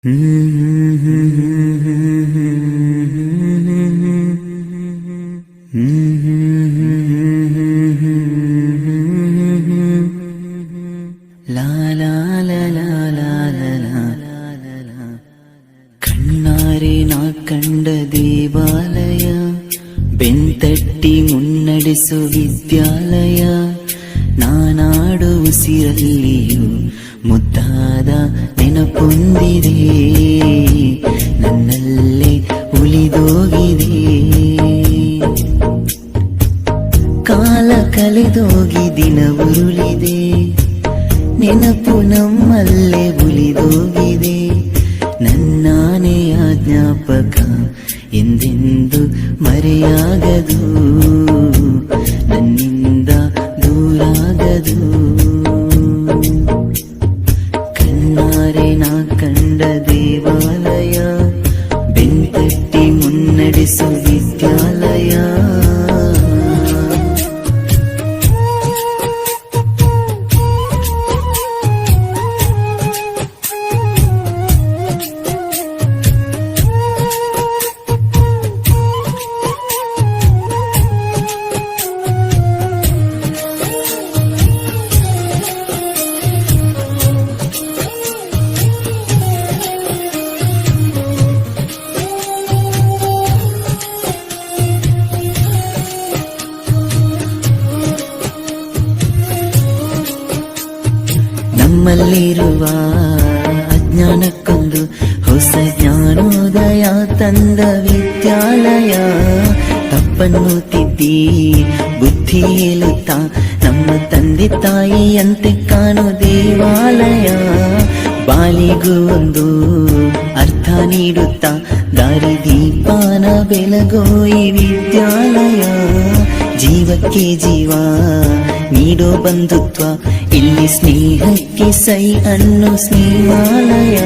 ಕಣ್ಣಾರೆ ನಾ ಕಂಡ ದೇವಾಲಯ, ಬೆಂತಟ್ಟಿ ಮುನ್ನಡೆಸು ವಿದ್ಯಾಲಯ. ನಾನಾಡು ಉಸಿರಲ್ಲಿಯೂ ಮುದ್ದಾದ ನೆನಪೊಂದಿದೆ, ನನ್ನಲ್ಲೇ ಉಳಿದೋಗಿದೆ. ಕಾಲ ಕಳೆದೋಗಿ ದಿನ ಉರುಳಿದೆ, ನೆನಪು ನಮ್ಮಲ್ಲೇ ಉಳಿದೋಗಿದೆ. ನನ್ನಾನೆಯ ಜ್ಞಾಪಕ ಎಂದೆಂದು ಮರೆಯಾಗದು, ನನ್ನಿಂದ ದೂರಾಗದು. ಕಣ್ಣಾರೆ ನಾ ಕಂಡ ದೇವಾಲಯ, ಬೆಂತಟ್ಟಿ ಮುನ್ನಡೆಸು ವಿದ್ಯಾಲಯ. ನಮ್ಮಲ್ಲಿರುವ ಅಜ್ಞಾನಕ್ಕೊಂದು ಹೊಸ ಜ್ಞಾನೋದಯ ತಂದ ವಿದ್ಯಾಲಯ. ತಪ್ಪನ್ನು ತಿದ್ದಿ ಬುದ್ಧಿ ಹೇಳುತ್ತಾ ನಮ್ಮ ತಂದೆ ತಾಯಿಯಂತೆ ಕಾಣೋ ದೇವಾಲಯ. ಬಾಳಿಗೂ ಒಂದು ಅರ್ಥ ನೀಡುತ್ತಾ ದಾರಿ ದೀಪಾನ ಬೆಳಗೋ ಈ ವಿದ್ಯಾಲಯ. ಜೀವಕ್ಕೆ ಜೀವ ನೀಡೋ ಬಂಧುತ್ವ, ಇಲ್ಲಿ ಸ್ನೇಹಕ್ಕೆ ಸೈ ಅನ್ನೋ ಸ್ನೇಹಾಲಯ.